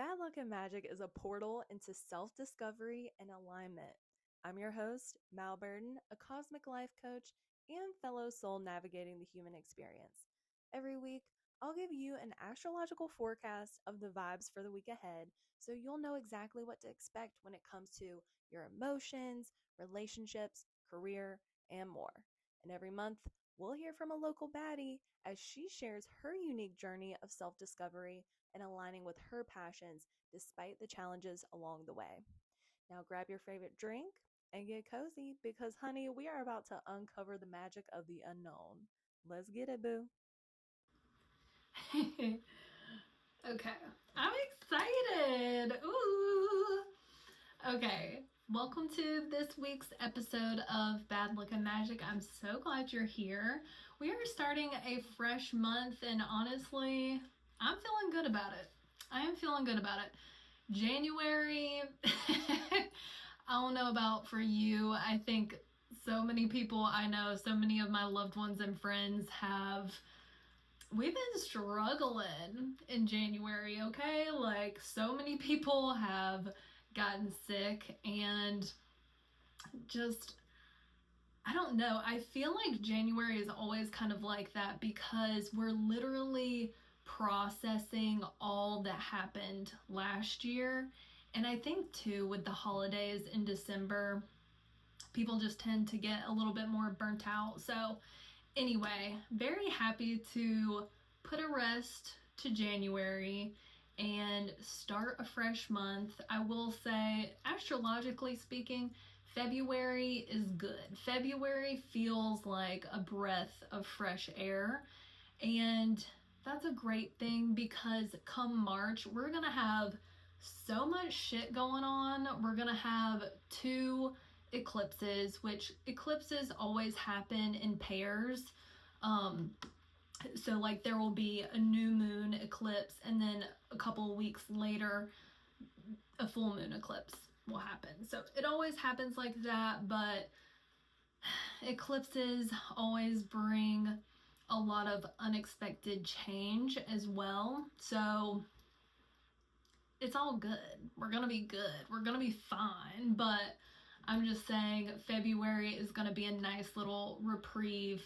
Bad Luck and Magic is a portal into self-discovery and alignment. I'm your host, Mal Burden, a cosmic life coach and fellow soul navigating the human experience. Every week, I'll give you an astrological forecast of the vibes for the week ahead so you'll know exactly what to expect when it comes to your emotions, relationships, career, and more. And every month, we'll hear from a local baddie as she shares her unique journey of self-discovery and aligning with her passions despite the challenges along the way. Now grab your favorite drink and get cozy because, honey, we are about to uncover the magic of the unknown. Let's get it, boo. Okay, I'm excited. Ooh. Okay, welcome to this week's episode of Bad Luck and Magic. I'm so glad you're here. We are starting a fresh month, and honestly, I'm feeling good about it. I am feeling good about it. January, I don't know about for you. I think so many people I know, so many of my loved ones and friends we've been struggling in January, okay? Like, so many people have gotten sick, and just, I don't know. I feel like January is always kind of like that because we're literally processing all that happened last year. And I think, too, with the holidays in December, people just tend to get a little bit more burnt out. So, anyway, very happy to put a rest to January and start a fresh month. I will say, astrologically speaking, February is good. February feels like a breath of fresh air, and that's a great thing because come March, we're gonna have so much shit going on. We're gonna have two eclipses, which eclipses always happen in pairs. So like there will be a new moon eclipse, and then a couple of weeks later a full moon eclipse will happen. So it always happens like that, but eclipses always bring a lot of unexpected change as well. So it's all good. We're gonna be good. We're gonna be fine. But I'm just saying February is gonna be a nice little reprieve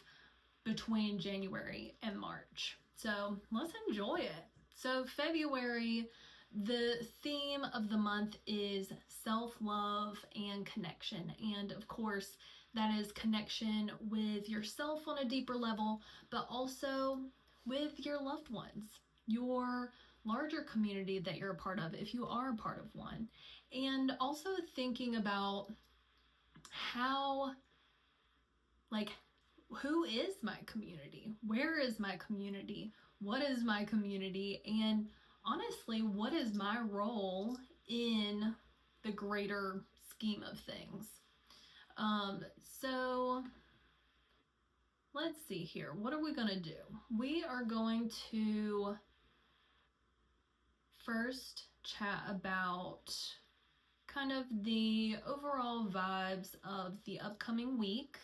between January and March. So let's enjoy it. So February, the theme of the month is self-love and connection. And of course, that is connection with yourself on a deeper level, but also with your loved ones, your larger community that you're a part of, if you are a part of one. And also thinking about who is my community? Where is my community? What is my community? And honestly, what is my role in the greater scheme of things? So let's see here. What are we going to do? We are going to first chat about kind of the overall vibes of the upcoming week.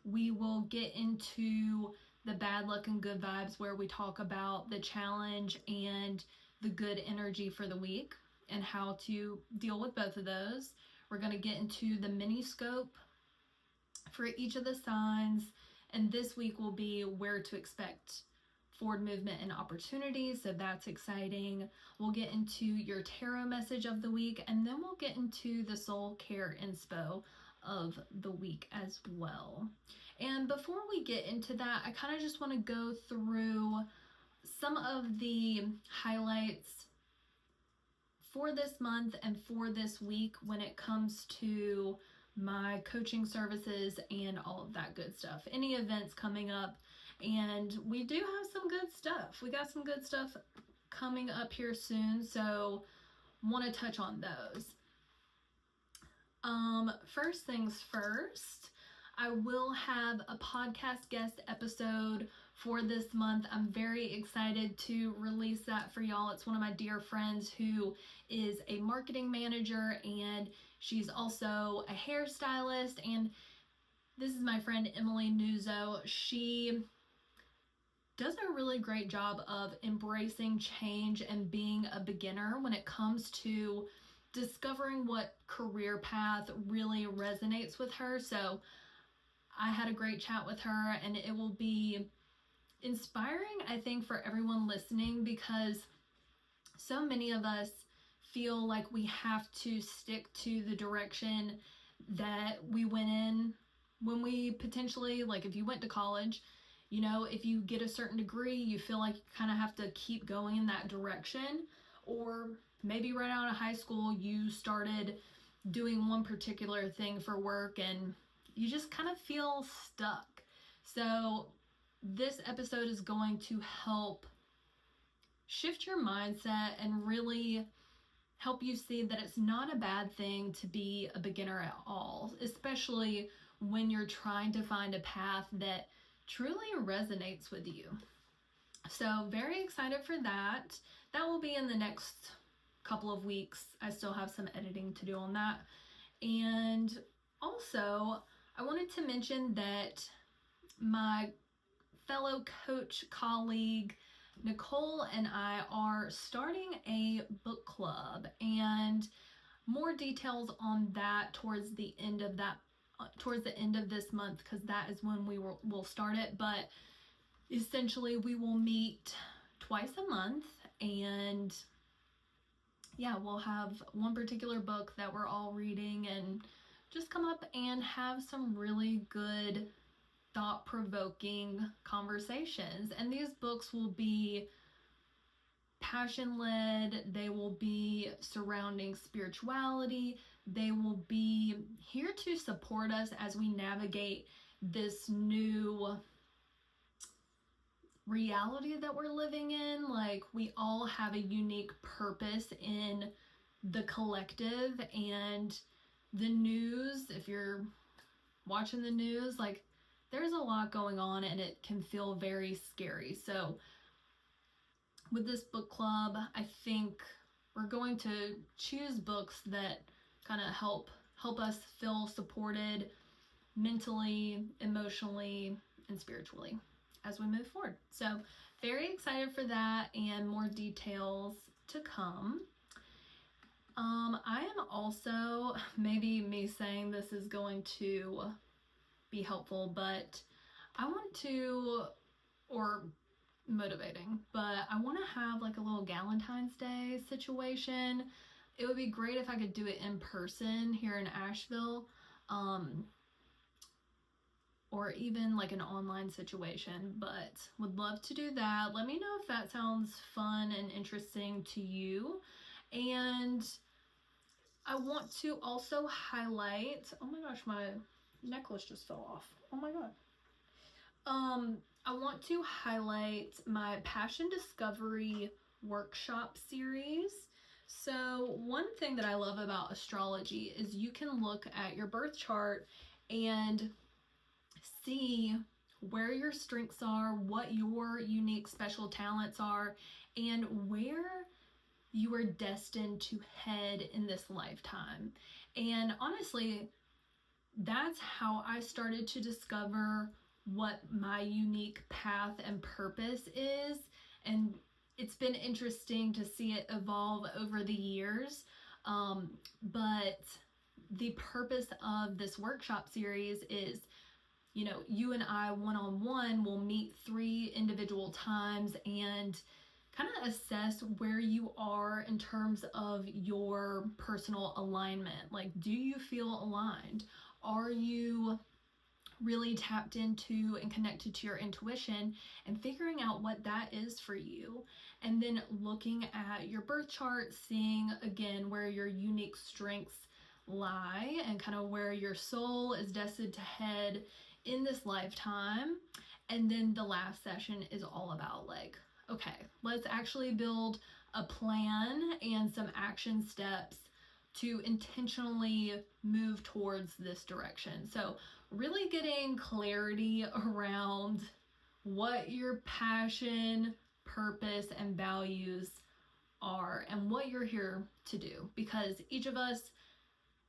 We will get into the bad luck and good vibes where we talk about the challenge and the good energy for the week and how to deal with both of those. We're going to get into the mini scope for each of the signs, and this week will be where to expect forward movement and opportunities, so that's exciting. We'll get into your tarot message of the week, and then we'll get into the soul care inspo of the week as well. And before we get into that, I kind of just want to go through some of the highlights for this month and for this week when it comes to my coaching services and all of that good stuff. Any events coming up, and we do have some good stuff. We got some good stuff coming up here soon, so want to touch on those. First things first, I will have a podcast guest episode for this month. I'm very excited to release that for y'all. It's one of my dear friends who is a marketing manager, and she's also a hairstylist, and this is my friend Emily Nuzzo. She does a really great job of embracing change and being a beginner when it comes to discovering what career path really resonates with her. So I had a great chat with her, and it will be inspiring, I think, for everyone listening, because so many of us feel like we have to stick to the direction that we went in when we potentially, like if you went to college, you know, if you get a certain degree, you feel like you kind of have to keep going in that direction. Or maybe right out of high school, you started doing one particular thing for work and you just kind of feel stuck. So this episode is going to help shift your mindset and really help you see that it's not a bad thing to be a beginner at all, especially when you're trying to find a path that truly resonates with you. So very excited for that. That will be in the next couple of weeks. I still have some editing to do on that. And also, I wanted to mention that my fellow coach colleague Nicole and I are starting a book club, and more details on that towards the end of this month, because that is when we'll start it. But essentially we will meet twice a month, and yeah, we'll have one particular book that we're all reading and just come up and have some really good thought-provoking conversations. And these books will be passion-led, they will be surrounding spirituality, they will be here to support us as we navigate this new reality that we're living in. Like, we all have a unique purpose in the collective, and the news, if you're watching the news, like, there's a lot going on and it can feel very scary. So with this book club, I think we're going to choose books that kind of help us feel supported mentally, emotionally, and spiritually as we move forward. So very excited for that, and more details to come. I am also, maybe me saying this is going to be helpful, but I want to, or motivating, but I want to have like a little Galentine's Day situation. It would be great if I could do it in person here in Asheville, or even like an online situation, but would love to do that. Let me know if that sounds fun and interesting to you. And I want to also highlight, oh my gosh, my necklace just fell off. Oh my god. I want to highlight my Passion Discovery workshop series. So one thing that I love about astrology is you can look at your birth chart and see where your strengths are, what your unique special talents are, and where you are destined to head in this lifetime. And honestly, that's how I started to discover what my unique path and purpose is. And it's been interesting to see it evolve over the years. But the purpose of this workshop series is, you know, you and I one-on-one will meet 3 individual times and kind of assess where you are in terms of your personal alignment. Like, do you feel aligned? Are you really tapped into and connected to your intuition, and figuring out what that is for you? And then looking at your birth chart, seeing again where your unique strengths lie and kind of where your soul is destined to head in this lifetime. And then the last session is all about like, okay, let's actually build a plan and some action steps to intentionally move towards this direction. So really getting clarity around what your passion, purpose, and values are and what you're here to do. Because each of us,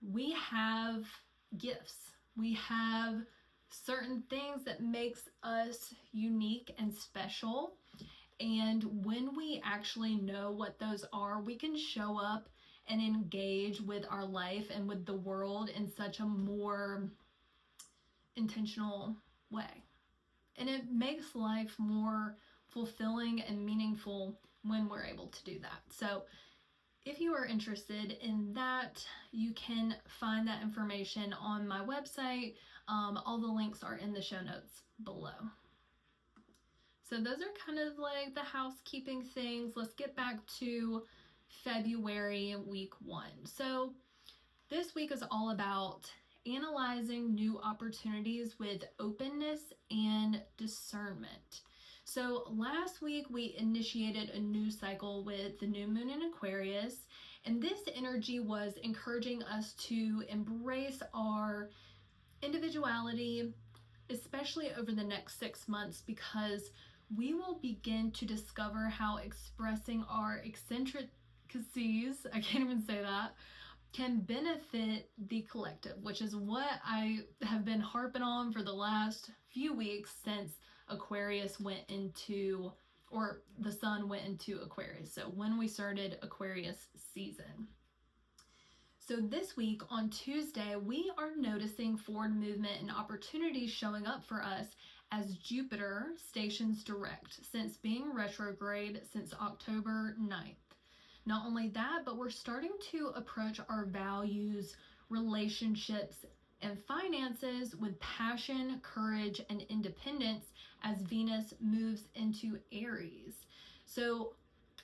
we have gifts. We have certain things that makes us unique and special. And when we actually know what those are, we can show up and engage with our life and with the world in such a more intentional way. And it makes life more fulfilling and meaningful when we're able to do that. So if you are interested in that, you can find that information on my website. All the links are in the show notes below. So those are kind of like the housekeeping things. Let's get back to February week 1. So this week is all about analyzing new opportunities with openness and discernment. So last week we initiated a new cycle with the new moon in Aquarius, and this energy was encouraging us to embrace our individuality, especially over the next 6 months, because we will begin to discover how expressing our eccentricities, I can't even say that, can benefit the collective, which is what I have been harping on for the last few weeks since Aquarius went into, or the sun went into Aquarius. So when we started Aquarius season. So this week on Tuesday, we are noticing forward movement and opportunities showing up for us as Jupiter stations direct since being retrograde since October 9th. Not only that, but we're starting to approach our values, relationships, and finances with passion, courage, and independence as Venus moves into Aries. So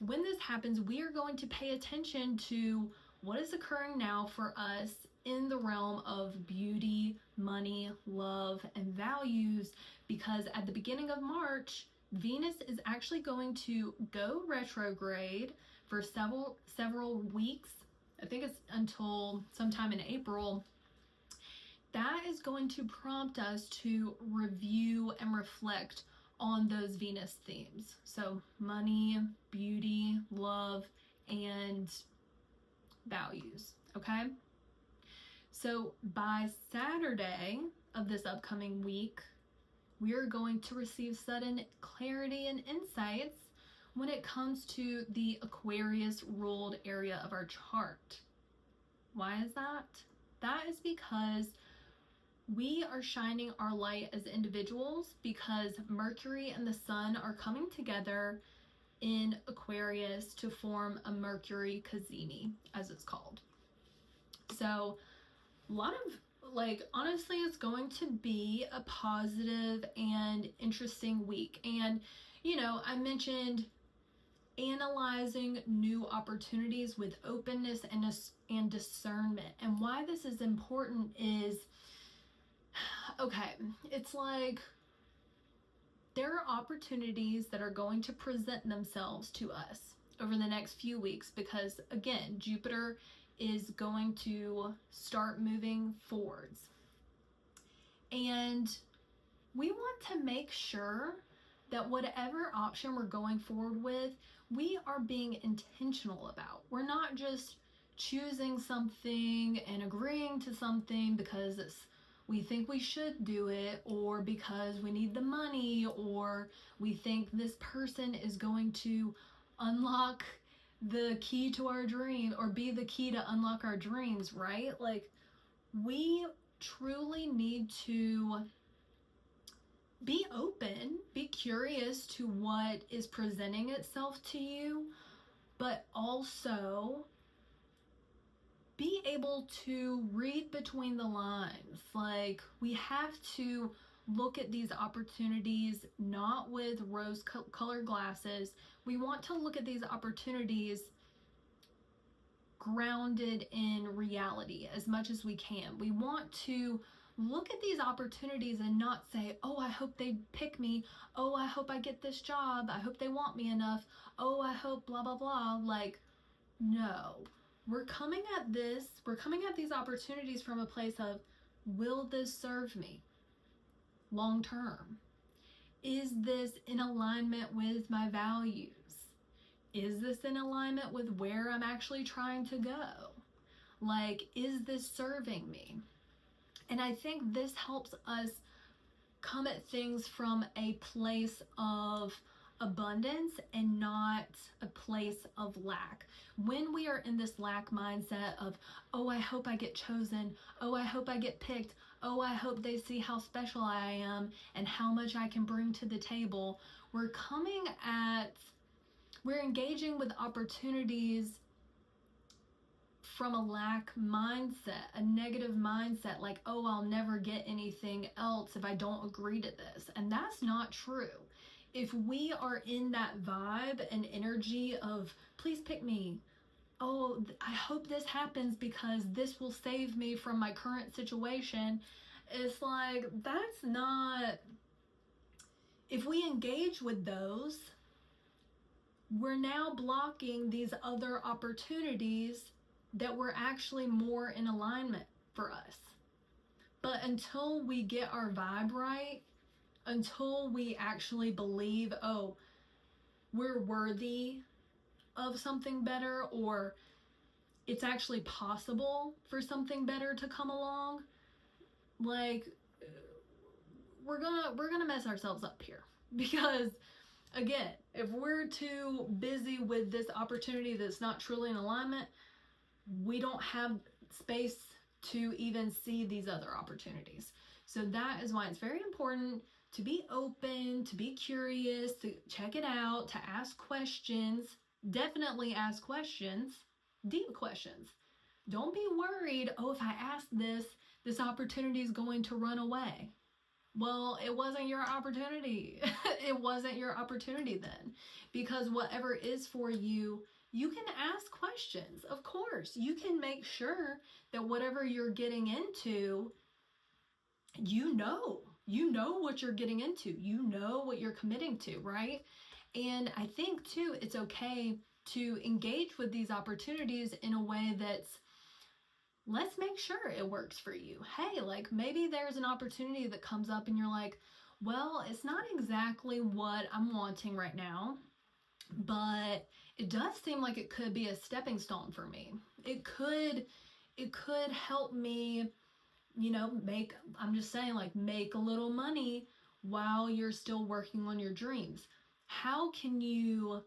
when this happens, we are going to pay attention to what is occurring now for us in the realm of beauty, money, love, and values, because at the beginning of March, Venus is actually going to go retrograde for several weeks. I think it's until sometime in April. That is going to prompt us to review and reflect on those Venus themes. So money, beauty, love, and values, okay? So by Saturday of this upcoming week, we are going to receive sudden clarity and insights when it comes to the Aquarius ruled area of our chart. Why is that? That is because we are shining our light as individuals, because Mercury and the sun are coming together in Aquarius to form a Mercury cazimi, as it's called. So a lot of, like, honestly, it's going to be a positive and interesting week. And, you know, I mentioned analyzing new opportunities with openness and discernment. And why this is important is, okay, it's like there are opportunities that are going to present themselves to us over the next few weeks because, again, Jupiter is going to start moving forwards. And we want to make sure that whatever option we're going forward with, we are being intentional about. We're not just choosing something and agreeing to something because we think we should do it, or because we need the money, or we think this person is going to unlock the key to our dream or be the key to unlock our dreams, right? Like, we truly need to be open, be curious to what is presenting itself to you, but also be able to read between the lines. Like, we have to look at these opportunities not with rose-colored glasses. We want to look at these opportunities grounded in reality as much as we can. We want to look at these opportunities and not say, oh, I hope they pick me. Oh, I hope I get this job. I hope they want me enough. Oh, I hope blah, blah, blah. Like, no. We're coming at these opportunities from a place of, will this serve me long term? Is this in alignment with my values? Is this in alignment with where I'm actually trying to go? Like, is this serving me? And I think this helps us come at things from a place of abundance and not a place of lack. When we are in this lack mindset of, oh, I hope I get chosen, oh, I hope I get picked, oh, I hope they see how special I am and how much I can bring to the table, we're engaging with opportunities from a lack mindset, a negative mindset, like, oh, I'll never get anything else if I don't agree to this. And that's not true. If we are in that vibe and energy of, please pick me, oh, I hope this happens because this will save me from my current situation, it's like, that's not, if we engage with those, we're now blocking these other opportunities that were actually more in alignment for us. But until we get our vibe right, until we actually believe, oh, we're worthy of something better, or it's actually possible for something better to come along, like, we're gonna mess ourselves up here. Because again, if we're too busy with this opportunity that's not truly in alignment, we don't have space to even see these other opportunities. So that is why it's very important to be open, to be curious, to check it out, to ask questions. Definitely ask questions, deep questions. Don't be worried, oh, if I ask this opportunity is going to run away. Well, it wasn't your opportunity. It wasn't your opportunity then. Because whatever is for you, you can ask questions. Of course, you can make sure that whatever you're getting into, you know what you're getting into. You know what you're committing to, right? And I think too, it's okay to engage with these opportunities in a way that's, let's make sure it works for you. Hey, like, maybe there's an opportunity that comes up and you're like, well, it's not exactly what I'm wanting right now, but it does seem like it could be a stepping stone for me. It could help me, make a little money while you're still working on your dreams. How can you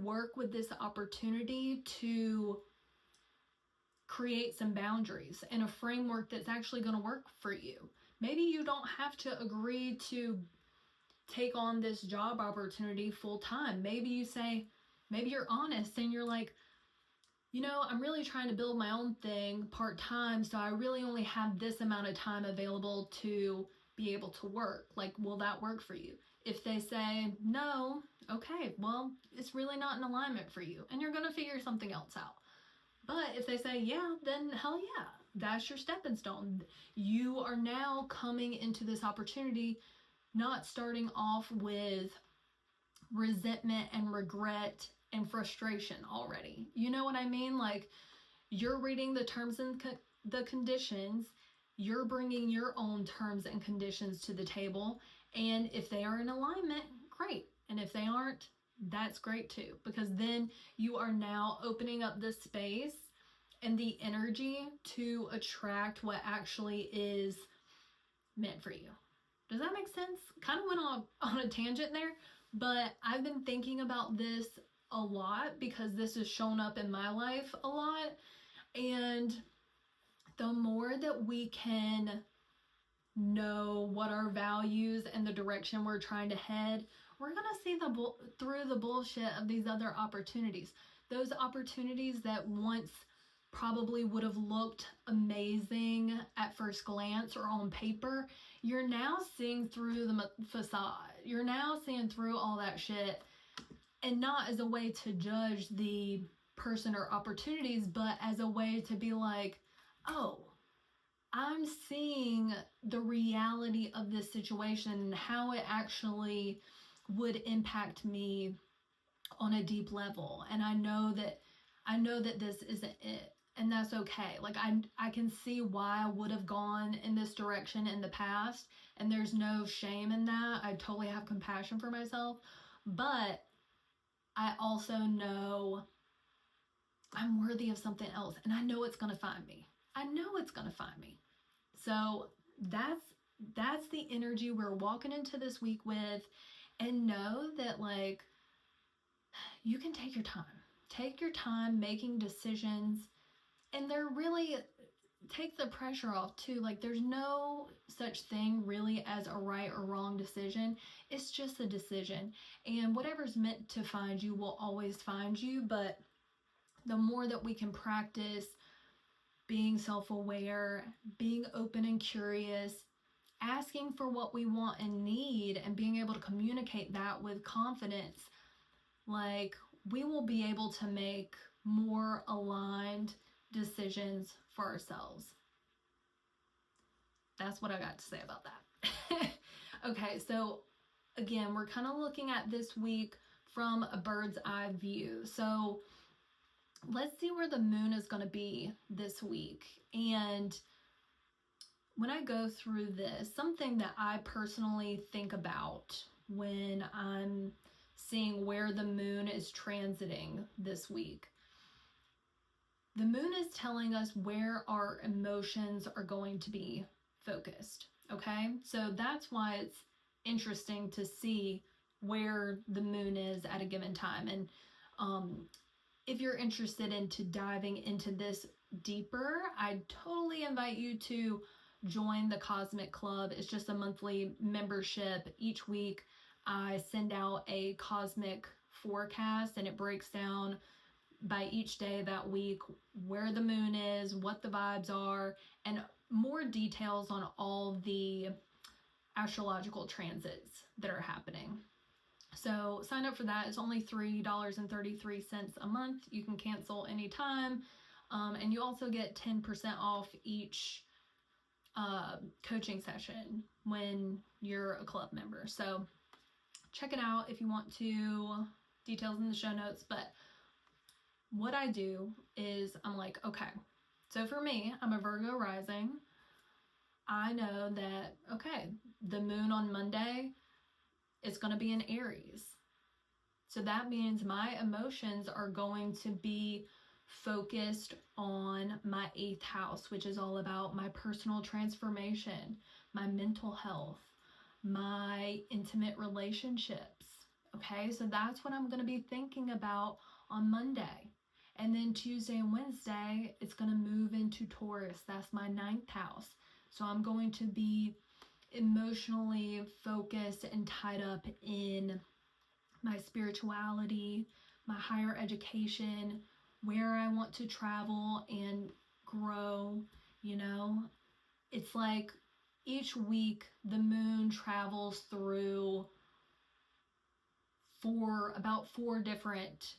work with this opportunity to create some boundaries and a framework that's actually going to work for you? Maybe you don't have to agree to take on this job opportunity full time. Maybe you're honest and you're like, I'm really trying to build my own thing part time, so I really only have this amount of time available to be able to work. Like, will that work for you? If they say no, okay, well, it's really not in alignment for you, and you're going to figure something else out. But if they say yeah, then hell yeah, that's your stepping stone. You are now coming into this opportunity not starting off with resentment and regret and frustration already. You know what I mean? Like, you're reading the terms and the conditions, you're bringing your own terms and conditions to the table, and if they are in alignment, great. And if they aren't, that's great too, because then you are now opening up the space and the energy to attract what actually is meant for you. Does that make sense? Kind of went on a tangent there, but I've been thinking about this a lot because this has shown up in my life a lot. And the more that we can know what our values and the direction we're trying to head, we're going to see through the bullshit of these other opportunities. Those opportunities that once probably would have looked amazing at first glance or on paper, you're now seeing through the facade. You're now seeing through all that shit, and not as a way to judge the person or opportunities, but as a way to be like, oh, I'm seeing the reality of this situation and how it actually would impact me on a deep level. And I know that this isn't it. And that's okay. Like, I can see why I would have gone in this direction in the past, and there's no shame in that. I totally have compassion for myself, but I also know I'm worthy of something else, and I know it's going to find me. I know it's going to find me. So that's the energy we're walking into this week with. And know that, like, you can take your time. Take your time making decisions. And they're really, take the pressure off too. Like, there's no such thing really as a right or wrong decision. It's just a decision. And whatever's meant to find you will always find you. But the more that we can practice being self-aware, being open and curious, asking for what we want and need, and being able to communicate that with confidence, like, we will be able to make more aligned decisions for ourselves. That's what I got to say about that. Okay, so again, we're kind of looking at this week from a bird's eye view. So let's see where the moon is going to be this week. And when I go through this, something that I personally think about when I'm seeing where the moon is transiting this week, the moon is telling us where our emotions are going to be focused. Okay, so that's why it's interesting to see where the moon is at a given time. And if you're interested into diving into this deeper, I totally invite you to join the Cosmic Club. It's just a monthly membership. Each week I send out a cosmic forecast, and it breaks down by each day that week where the moon is, what the vibes are, and more details on all the astrological transits that are happening. So sign up for that. It's only $3.33 a month. You can cancel anytime. And you also get 10% off each coaching session when you're a club member. So check it out if you want to. Details in the show notes. But what I do is I'm like, okay, so for me, I'm a Virgo rising. I know that, okay, the moon on Monday is going to be in Aries. So that means my emotions are going to be focused on my 8th house, which is all about my personal transformation, my mental health, my intimate relationships. Okay, so that's what I'm going to be thinking about on Monday. And then Tuesday and Wednesday, it's going to move into Taurus. That's my 9th house. So I'm going to be emotionally focused and tied up in my spirituality, my higher education, where I want to travel and grow. You know, it's like each week the moon travels through about four different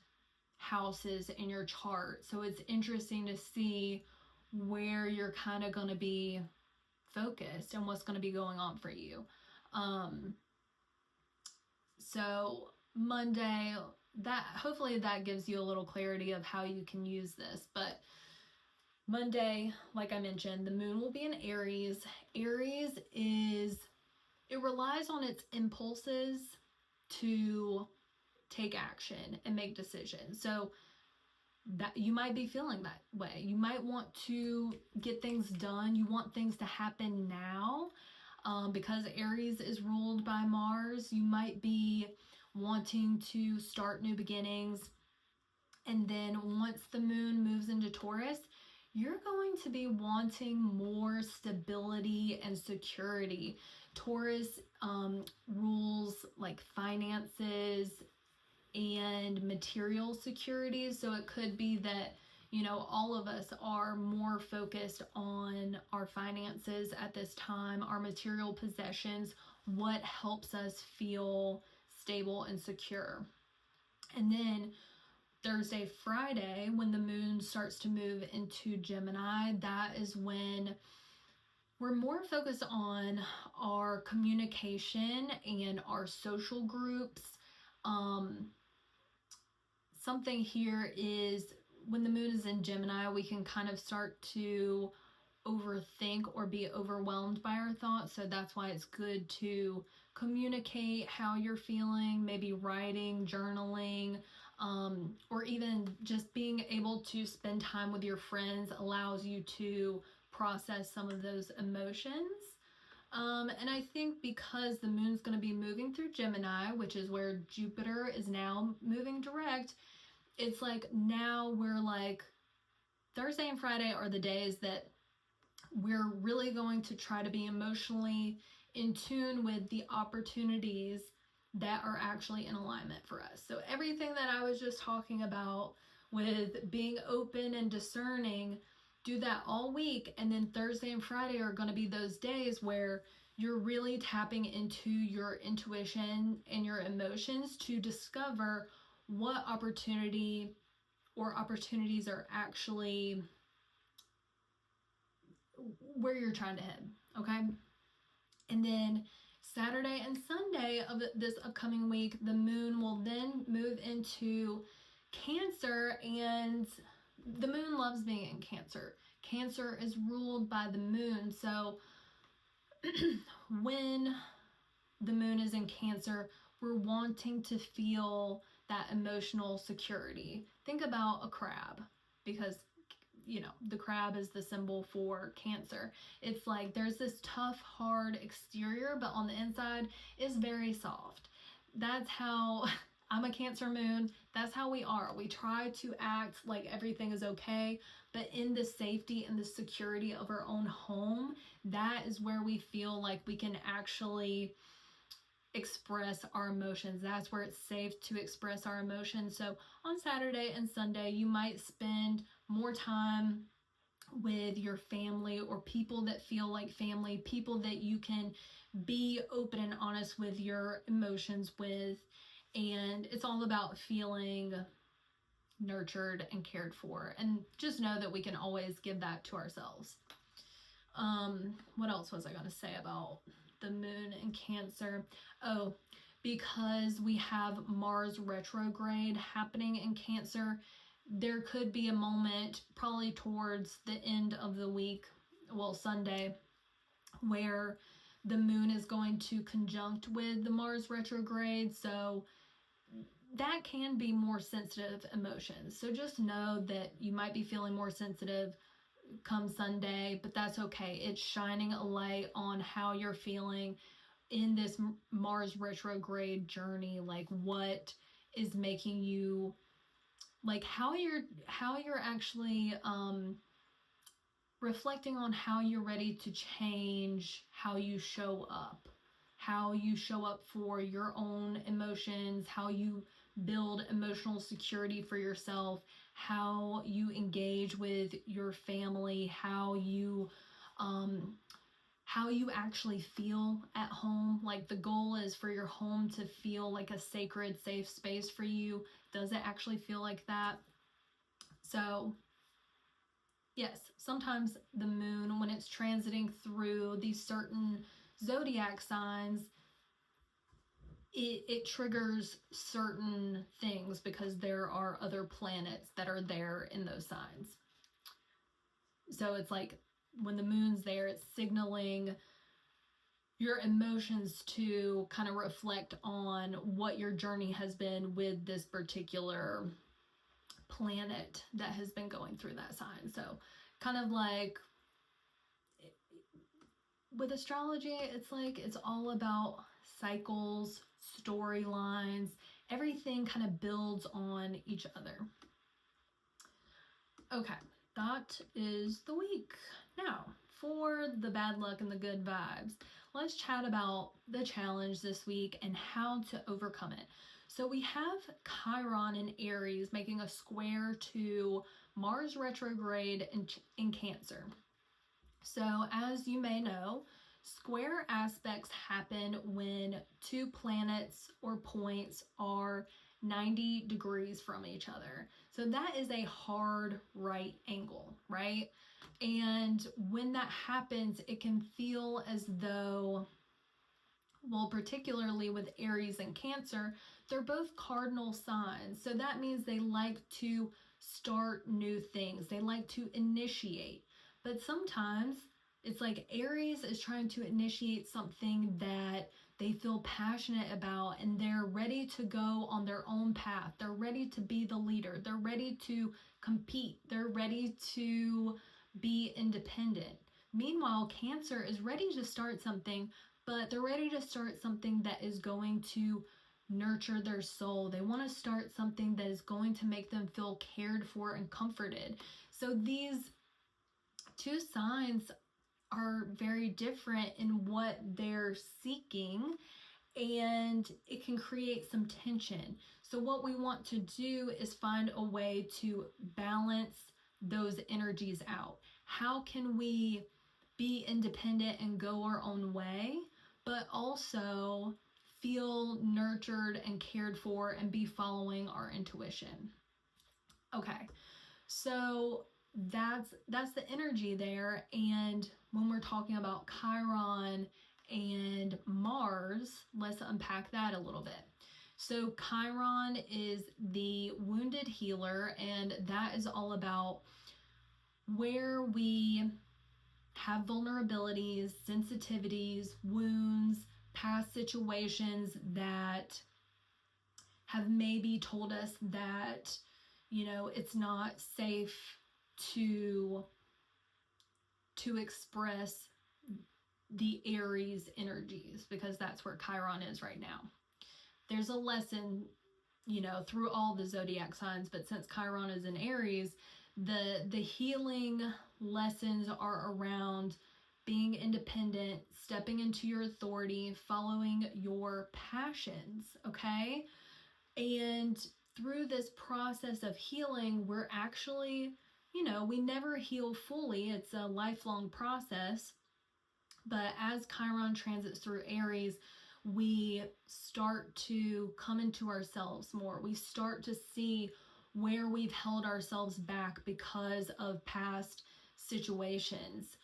houses in your chart. So it's interesting to see where you're kind of going to be focused and what's going to be going on for you. So Monday, that hopefully that gives you a little clarity of how you can use this. But Monday, like I mentioned, the moon will be in Aries. Aries it relies on its impulses to take action and make decisions. So that you might be feeling that way. You might want to get things done. You want things to happen now. Because Aries is ruled by Mars, you might be wanting to start new beginnings. And then once the moon moves into Taurus, you're going to be wanting more stability and security. Taurus rules like finances and material security. So it could be that, you know, all of us are more focused on our finances at this time, our material possessions, what helps us feel stable and secure. And then Thursday, Friday, when the moon starts to move into Gemini, that is when we're more focused on our communication and our social groups. Something here is when the moon is in Gemini, we can kind of start to overthink or be overwhelmed by our thoughts. So that's why it's good to communicate how you're feeling, maybe writing, journaling, or even just being able to spend time with your friends allows you to process some of those emotions. And I think because the moon's going to be moving through Gemini, which is where Jupiter is now moving direct, it's like now we're like Thursday and Friday are the days that we're really going to try to be emotionally in tune with the opportunities that are actually in alignment for us. So everything that I was just talking about with being open and discerning, do that all week. And then Thursday and Friday are going to be those days where you're really tapping into your intuition and your emotions to discover what opportunity or opportunities are actually where you're trying to head. Okay. And then Saturday and Sunday of this upcoming week, the moon will then move into Cancer, and the moon loves being in Cancer. Cancer is ruled by the moon. So when the moon is in Cancer, we're wanting to feel that emotional security. Think about a crab, because the crab is the symbol for Cancer. It's like there's this tough, hard exterior, but on the inside is very soft. That's how I'm a Cancer moon. That's how we are. We try to act like everything is okay, but in the safety and the security of our own home, that is where we feel like we can actually express our emotions. That's where it's safe to express our emotions. So on Saturday and Sunday, you might spend more time with your family or people that feel like family, people that you can be open and honest with your emotions with. And it's all about feeling nurtured and cared for. And just know that we can always give that to ourselves. What else was I going to say about the moon in Cancer? Oh, because we have Mars retrograde happening in Cancer, there could be a moment probably towards the end of the week, well, Sunday, where the moon is going to conjunct with the Mars retrograde. So that can be more sensitive emotions. So just know that you might be feeling more sensitive come Sunday, but that's okay. It's shining a light on how you're feeling in this Mars retrograde journey, like what is making you, like how you're actually reflecting on how you're ready to change how you show up for your own emotions, how you build emotional security for yourself, how you engage with your family, how you actually feel at home. Like the goal is for your home to feel like a sacred, safe space for you. Does it actually feel like that? So yes, sometimes the moon, when it's transiting through these certain zodiac signs, it triggers certain things because there are other planets that are there in those signs. So it's like when the moon's there, it's signaling your emotions to kind of reflect on what your journey has been with this particular planet that has been going through that sign. So kind of like with astrology, it's like it's all about cycles, storylines, everything kind of builds on each other. Okay, that is the week. Now, for the bad luck and the good vibes, let's chat about the challenge this week and how to overcome it. So we have Chiron in Aries making a square to Mars retrograde in Cancer. So as you may know, square aspects happen when two planets or points are 90 degrees from each other. So that is a hard right angle, right? And when that happens, it can feel as though, well, particularly with Aries and Cancer, they're both cardinal signs. So that means they like to start new things. They like to initiate. But sometimes it's like Aries is trying to initiate something that they feel passionate about, and they're ready to go on their own path. They're ready to be the leader. They're ready to compete. They're ready to be independent. Meanwhile, Cancer is ready to start something, but they're ready to start something that is going to nurture their soul. They want to start something that is going to make them feel cared for and comforted. So these two signs are very different in what they're seeking, and it can create some tension. So what we want to do is find a way to balance those energies out. How can we be independent and go our own way, but also feel nurtured and cared for and be following our intuition? Okay, so that's the energy there. And when we're talking about Chiron and Mars, let's unpack that a little bit. So Chiron is the wounded healer, and that is all about where we have vulnerabilities, sensitivities, wounds, past situations that have maybe told us that, it's not safe to express the Aries energies, because that's where Chiron is right now. There's a lesson, through all the zodiac signs, but since Chiron is in Aries, the healing lessons are around being independent, stepping into your authority, following your passions, okay? And through this process of healing, we're actually, we never heal fully. It's a lifelong process. But as Chiron transits through Aries, we start to come into ourselves more. We start to see where we've held ourselves back because of past situations.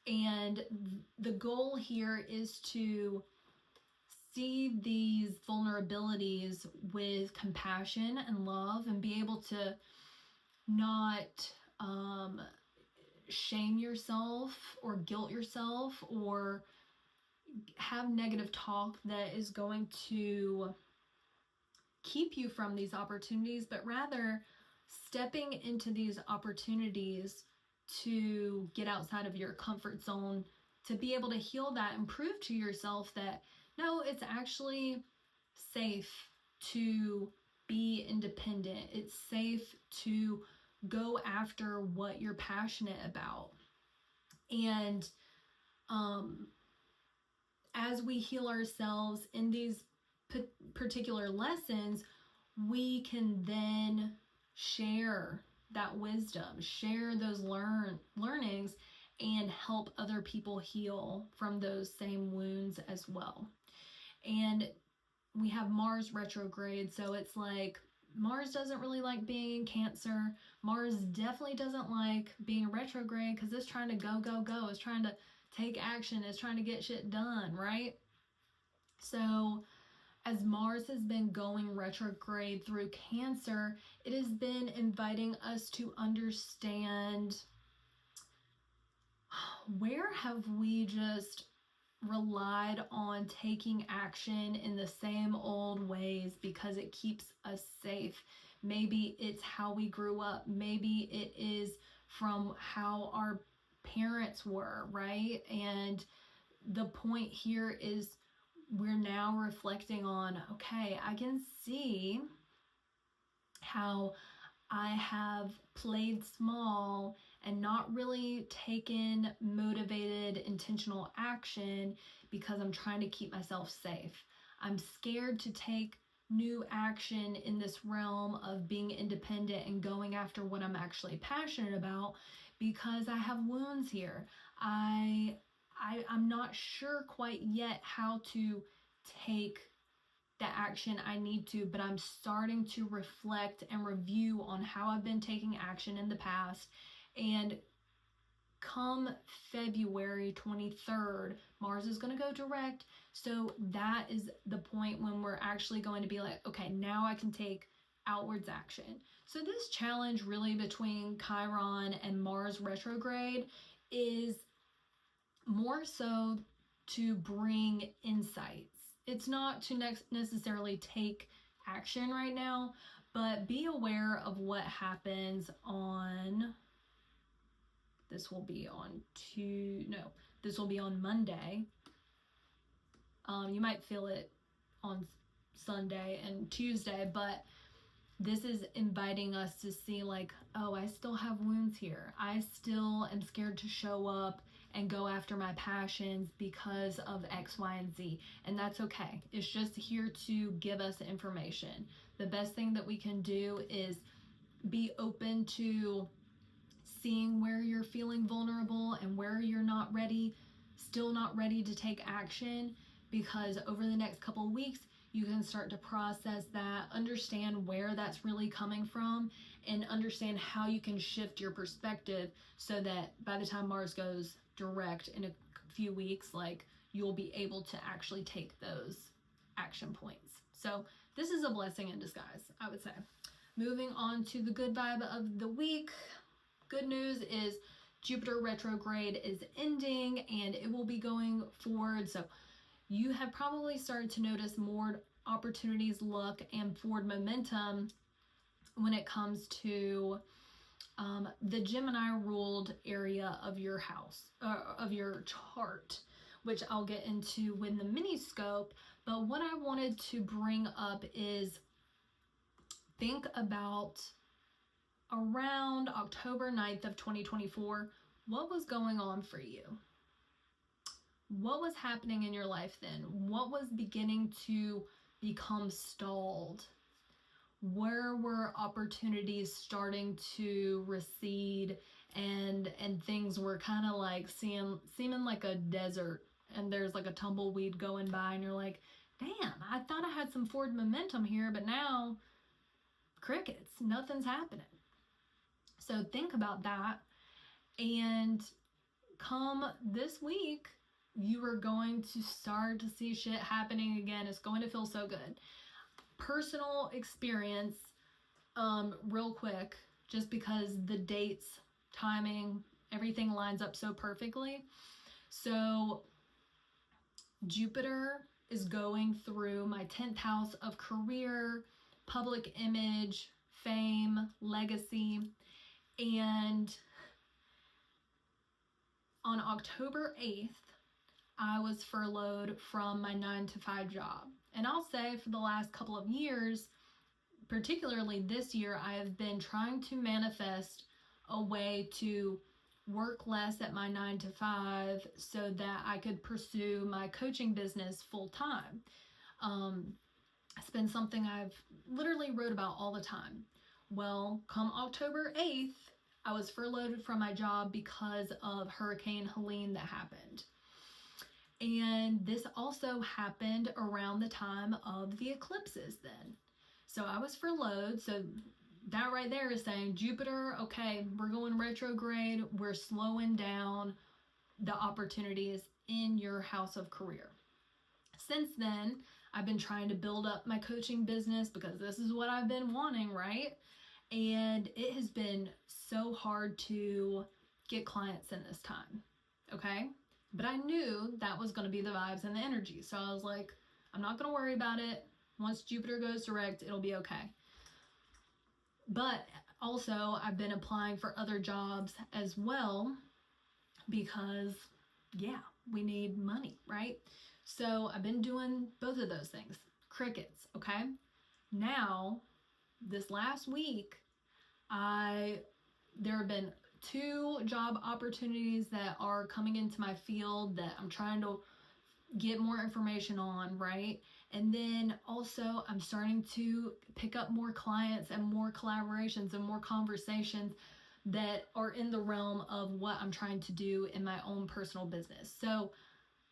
And the goal here is to see these vulnerabilities with compassion and love, and be able to not shame yourself or guilt yourself or have negative talk that is going to keep you from these opportunities, but rather stepping into these opportunities to get outside of your comfort zone, to be able to heal that and prove to yourself that no, it's actually safe to be independent. It's safe to go after what you're passionate about. And as we heal ourselves in these particular lessons, we can then share that wisdom, share those learnings, and help other people heal from those same wounds as well. And we have Mars retrograde, so it's like Mars doesn't really like being in Cancer. Mars definitely doesn't like being retrograde because it's trying to go. It's trying to take action. It's trying to get shit done, right? So as Mars has been going retrograde through Cancer, it has been inviting us to understand, where have we just relied on taking action in the same old ways because it keeps us safe? Maybe it's how we grew up. Maybe it is from how our parents were, right? And the point here is we're now reflecting on, okay, I can see how I have played small and not really taken motivated, intentional action because I'm trying to keep myself safe. I'm scared to take new action in this realm of being independent and going after what I'm actually passionate about because I have wounds here. I'm not sure quite yet how to take the action I need to, but I'm starting to reflect and review on how I've been taking action in the past. And come February 23rd, Mars is going to go direct. So that is the point when we're actually going to be like, okay, now I can take outwards action. So this challenge really between Chiron and Mars retrograde is more so to bring insights. It's not to necessarily take action right now, but be aware of what happens on the this will be on Monday. You might feel it on Sunday and Tuesday, but this is inviting us to see like, oh, I still have wounds here. I still am scared to show up and go after my passions because of X, Y, and Z. And that's okay. It's just here to give us information. The best thing that we can do is be open to seeing where you're feeling vulnerable and where you're still not ready to take action, because over the next couple of weeks, you can start to process that, understand where that's really coming from, and understand how you can shift your perspective so that by the time Mars goes direct in a few weeks, like, you'll be able to actually take those action points. So this is a blessing in disguise, I would say. Moving on to the good vibe of the week. Good news is Jupiter retrograde is ending and it will be going forward. So you have probably started to notice more opportunities, luck, and forward momentum when it comes to the Gemini ruled area of your house, of your chart, which I'll get into with the mini scope. But what I wanted to bring up is, think about around October 9th of 2024, what was going on for you? What was happening in your life then? What was beginning to become stalled? Where were opportunities starting to recede and things were kind of like seeming like a desert, and there's like a tumbleweed going by and you're like, damn, I thought I had some forward momentum here, but now crickets, nothing's happening. So think about that, and come this week, you are going to start to see shit happening again. It's going to feel so good. Personal experience, real quick, just because the dates, timing, everything lines up so perfectly. So Jupiter is going through my 10th house of career, public image, fame, legacy, and on October 8th, I was furloughed from my 9-to-5 job. And I'll say for the last couple of years, particularly this year, I have been trying to manifest a way to work less at my 9-to-5 so that I could pursue my coaching business full time. It's been something I've literally wrote about all the time. Well, come October 8th, I was furloughed from my job because of Hurricane Helene that happened. And this also happened around the time of the eclipses then. So I was furloughed. So that right there is saying, Jupiter, okay, we're going retrograde. We're slowing down the opportunities in your house of career. Since then, I've been trying to build up my coaching business because this is what I've been wanting, right? And it has been so hard to get clients in this time, okay? But I knew that was going to be the vibes and the energy. So I was like, I'm not going to worry about it. Once Jupiter goes direct, it'll be okay. But also, I've been applying for other jobs as well because, yeah, we need money, right? So I've been doing both of those things. Crickets, okay? Now, this last week, there have been 2 job opportunities that are coming into my field that I'm trying to get more information on, right? And then also I'm starting to pick up more clients and more collaborations and more conversations that are in the realm of what I'm trying to do in my own personal business. So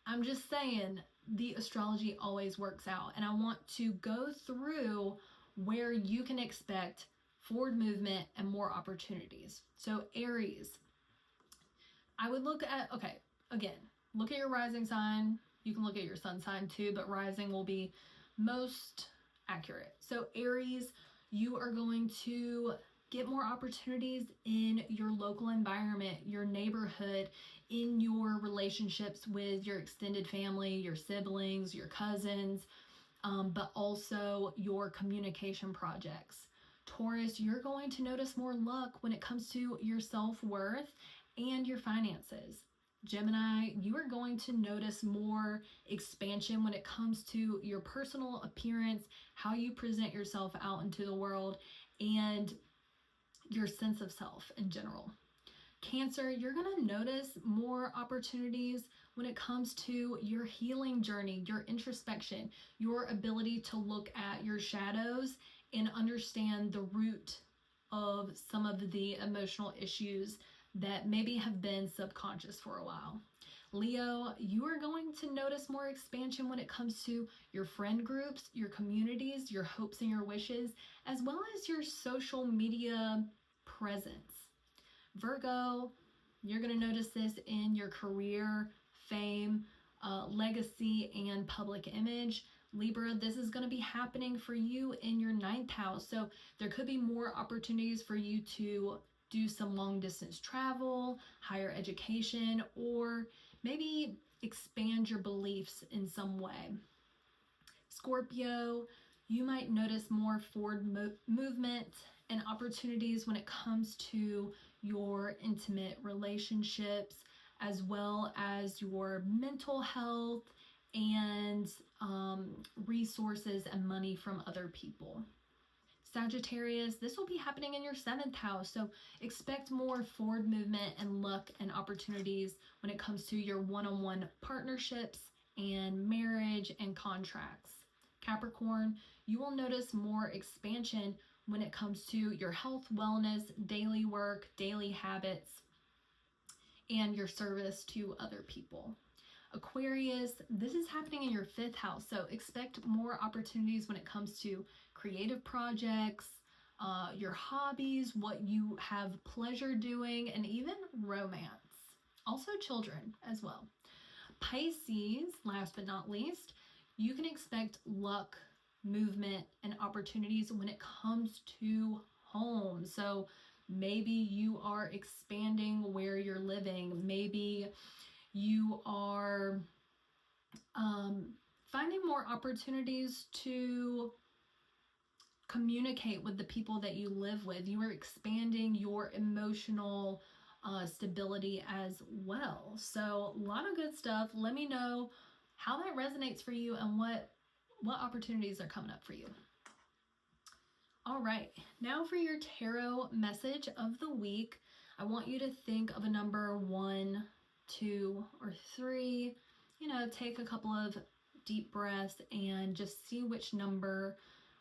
I'm just saying, the astrology always works out, and I want to go through where you can expect forward movement and more opportunities. So Aries, I would look at, okay, again, look at your rising sign. You can look at your sun sign too, but rising will be most accurate. So Aries, you are going to get more opportunities in your local environment, your neighborhood, in your relationships with your extended family, your siblings, your cousins, but also your communication projects. Taurus, you're going to notice more luck when it comes to your self-worth and your finances. Gemini, you are going to notice more expansion when it comes to your personal appearance, how you present yourself out into the world, and your sense of self in general. Cancer, you're going to notice more opportunities when it comes to your healing journey, your introspection, your ability to look at your shadows and understand the root of some of the emotional issues that maybe have been subconscious for a while. Leo, you are going to notice more expansion when it comes to your friend groups, your communities, your hopes and your wishes, as well as your social media presence. Virgo, you're going to notice this in your career, fame, legacy, and public image. Libra, this is going to be happening for you in your 9th house. So there could be more opportunities for you to do some long distance travel, higher education, or maybe expand your beliefs in some way. Scorpio, you might notice more forward movement and opportunities when it comes to your intimate relationships, as well as your mental health and resources and money from other people. Sagittarius, this will be happening in your 7th house, so expect more forward movement and luck and opportunities when it comes to your one-on-one partnerships and marriage and contracts. Capricorn, you will notice more expansion when it comes to your health, wellness, daily work, daily habits, and your service to other people. Aquarius, this is happening in your 5th house, so expect more opportunities when it comes to creative projects, your hobbies, what you have pleasure doing, and even romance. Also children as well. Pisces, last but not least, you can expect luck, movement, and opportunities when it comes to home. So maybe you are expanding where you're living. Maybe you are finding more opportunities to communicate with the people that you live with. You are expanding your emotional stability as well. So a lot of good stuff. Let me know how that resonates for you and what opportunities are coming up for you. All right, now for your tarot message of the week. I want you to think of a number 1, 2, or 3. Take a couple of deep breaths and just see which number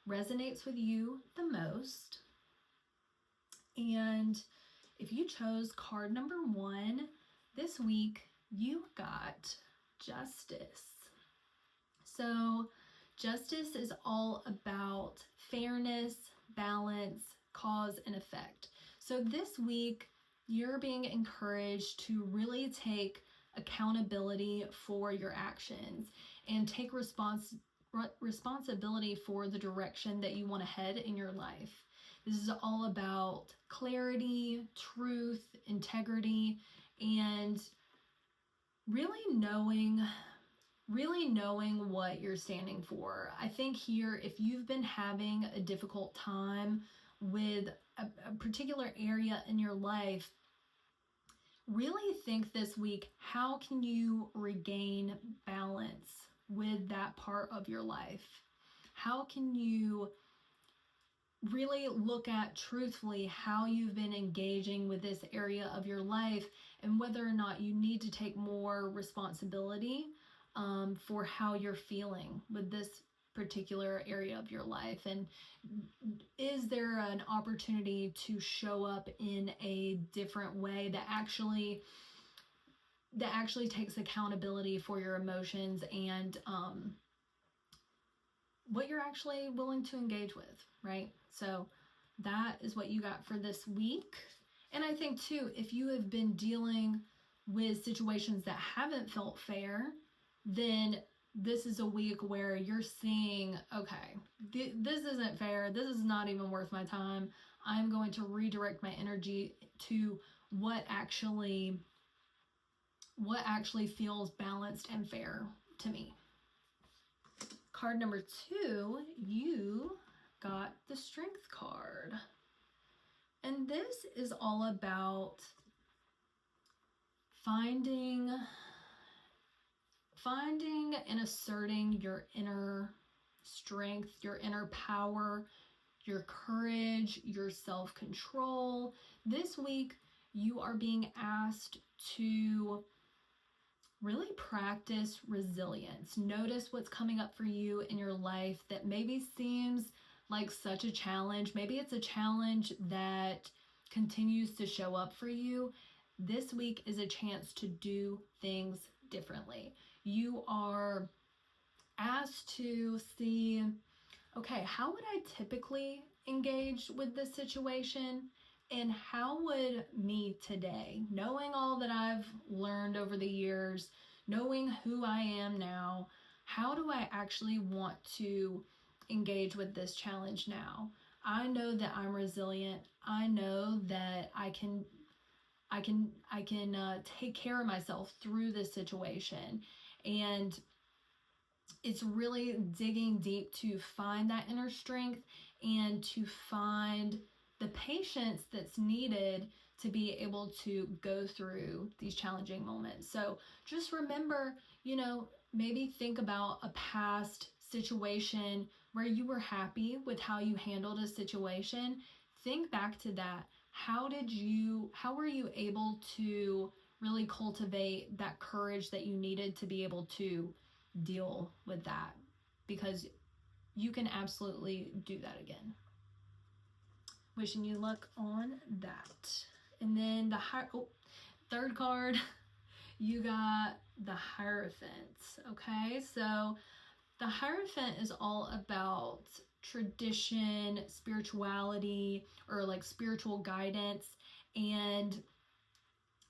resonates with you the most. And if you chose card number 1 this week, you got Justice. So Justice is all about fairness, balance, cause, and effect. So this week, you're being encouraged to really take accountability for your actions and take responsibility for the direction that you want to head in your life. This is all about clarity, truth, integrity, and really knowing what you're standing for. I think here, if you've been having a difficult time with a particular area in your life, really think this week, how can you regain balance with that part of your life? How can you really look at truthfully how you've been engaging with this area of your life and whether or not you need to take more responsibility for how you're feeling with this particular area of your life, and is there an opportunity to show up in a different way that actually takes accountability for your emotions and what you're actually willing to engage with, right? So that is what you got for this week. And I think too, if you have been dealing with situations that haven't felt fair, then this is a week where you're seeing, okay, this isn't fair. This is not even worth my time. I'm going to redirect my energy to what actually feels balanced and fair to me. Card number 2, you got the Strength card. And this is all about finding and asserting your inner strength, your inner power, your courage, your self-control. This week, you are being asked to really practice resilience. Notice what's coming up for you in your life that maybe seems like such a challenge. Maybe it's a challenge that continues to show up for you. This week is a chance to do things differently. You are asked to see, okay, how would I typically engage with this situation? And how would me today, knowing all that I've learned over the years, knowing who I am now, how do I actually want to engage with this challenge now? I know that I'm resilient. I know that I can take care of myself through this situation. And it's really digging deep to find that inner strength and to find the patience that's needed to be able to go through these challenging moments. So just remember, maybe think about a past situation where you were happy with how you handled a situation. Think back to that. How were you able to really cultivate that courage that you needed to be able to deal with that? Because you can absolutely do that again. Wishing you luck on that. And then the third card, you got the Hierophant. Okay, so the Hierophant is all about tradition, spirituality, or like spiritual guidance. And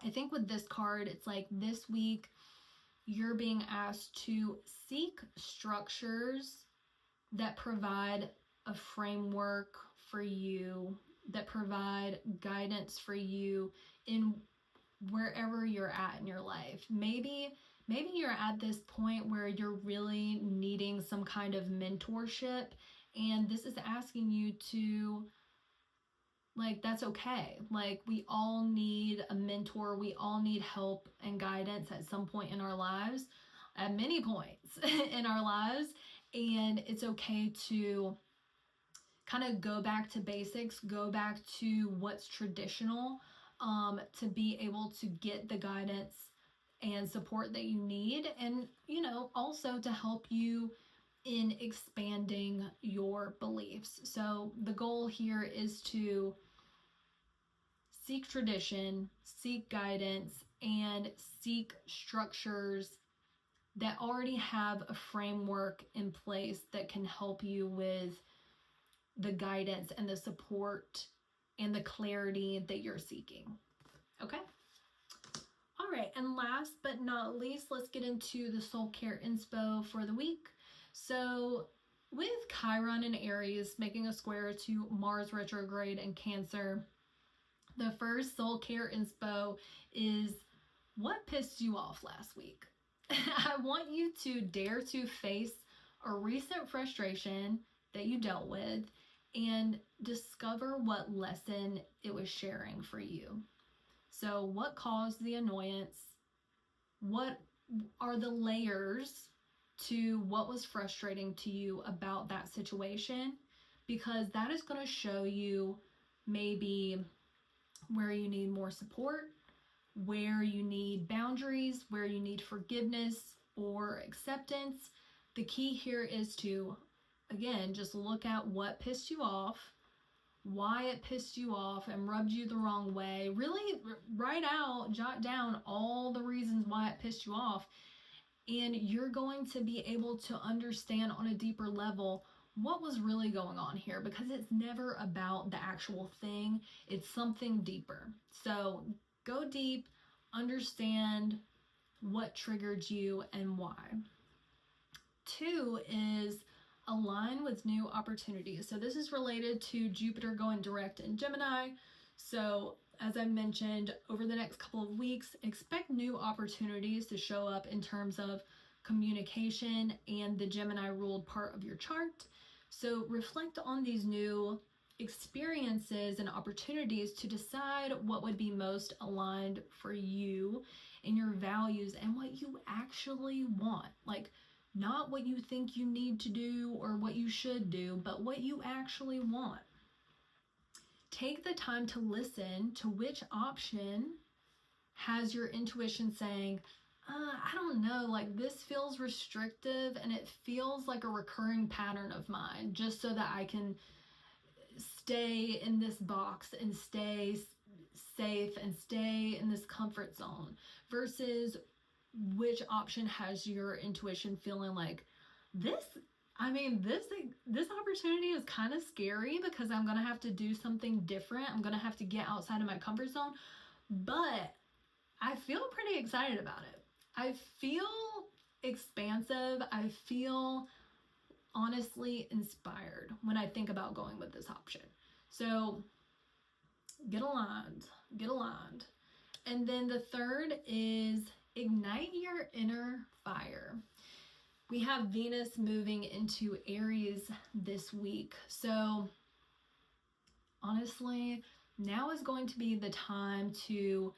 I think with this card, it's like this week you're being asked to seek structures that provide a framework for you, that provide guidance for you in wherever you're at in your life. Maybe you're at this point where you're really needing some kind of mentorship, and this is asking you to, like, that's okay. Like, we all need a mentor. We all need help and guidance at some point in our lives, at many points in our lives. And it's okay to kind of go back to basics, go back to what's traditional, to be able to get the guidance and support that you need. And, also to help you in expanding your beliefs. So the goal here is to seek tradition, seek guidance, and seek structures that already have a framework in place that can help you with the guidance and the support and the clarity that you're seeking. Okay? All right, and last but not least, let's get into the soul care inspo for the week. So with Chiron and Aries making a square to Mars retrograde and Cancer, the first soul care inspo is what pissed you off last week? I want you to dare to face a recent frustration that you dealt with and discover what lesson it was sharing for you. So what caused the annoyance? What are the layers to what was frustrating to you about that situation? Because that is going to show you maybe where you need more support, where you need boundaries, where you need forgiveness or acceptance. The key here is to, again, just look at what pissed you off, why it pissed you off and rubbed you the wrong way. Really jot down all the reasons why it pissed you off. And you're going to be able to understand on a deeper level what was really going on here, because it's never about the actual thing. It's something deeper. So go deep, understand what triggered you and why. 2 is align with new opportunities. So this is related to Jupiter going direct in Gemini. So as I mentioned, over the next couple of weeks, expect new opportunities to show up in terms of communication and the Gemini ruled part of your chart. So reflect on these new experiences and opportunities to decide what would be most aligned for you and your values and what you actually want. Like, not what you think you need to do or what you should do, but what you actually want. Take the time to listen to which option has your intuition saying, I don't know, like this feels restrictive and it feels like a recurring pattern of mine, just so that I can stay in this box and stay safe and stay in this comfort zone, versus which option has your intuition feeling like this opportunity is kind of scary because I'm gonna have to do something different. I'm gonna have to get outside of my comfort zone, but I feel pretty excited about it. I feel expansive. I feel honestly inspired when I think about going with this option. So get aligned. And then the third is ignite your inner fire. We have Venus moving into Aries this week. So honestly, now is going to be the time to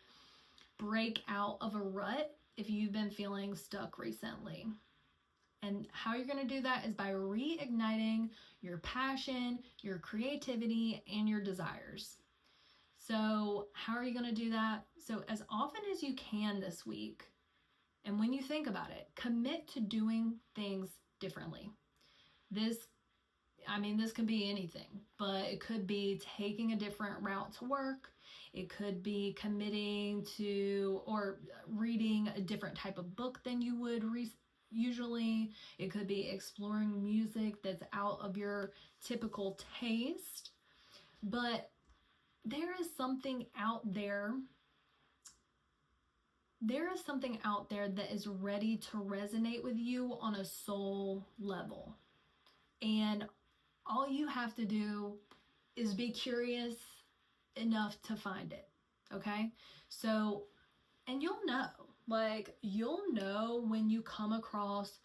break out of a rut if you've been feeling stuck recently. And how you're going to do that is by reigniting your passion, your creativity, and your desires. So how are you going to do that? So as often as you can this week, and when you think about it, commit to doing things differently. This can be anything, but it could be taking a different route to work. It could be committing to or reading a different type of book than you would usually. It could be exploring music that's out of your typical taste. But there is something out there. There is something out there that is ready to resonate with you on a soul level. And all you have to do is be curious enough to find it, okay? So, and you'll know when you come across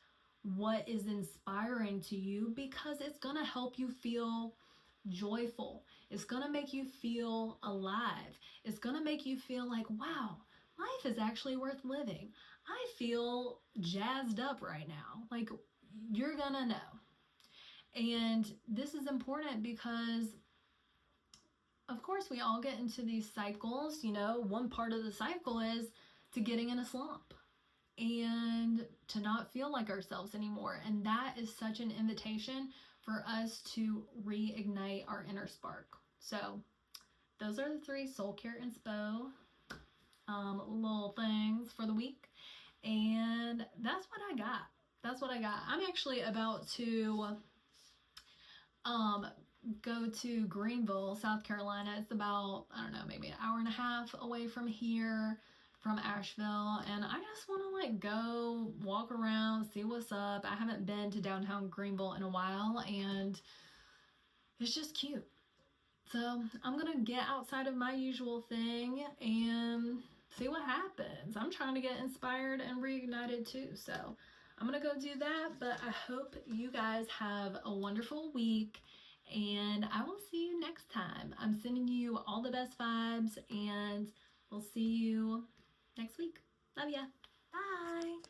what is inspiring to you, because it's gonna help you feel joyful. It's gonna make you feel alive. It's gonna make you feel like, wow, life is actually worth living. I feel jazzed up right now. Like, you're gonna know. And this is important because, of course, we all get into these cycles. One part of the cycle is to getting in a slump and to not feel like ourselves anymore. And that is such an invitation for us to reignite our inner spark. So those are the 3 soul care inspo little things for the week. And that's what I got. I'm actually about to go to Greenville, South Carolina. It's about, maybe an hour and a half away from here, from Asheville. And I just want to go walk around, see what's up. I haven't been to downtown Greenville in a while, and it's just cute. So I'm going to get outside of my usual thing and see what happens. I'm trying to get inspired and reignited too. So I'm going to go do that, but I hope you guys have a wonderful week, and I will see you next time. I'm sending you all the best vibes, and we'll see you next week. Love ya. Bye.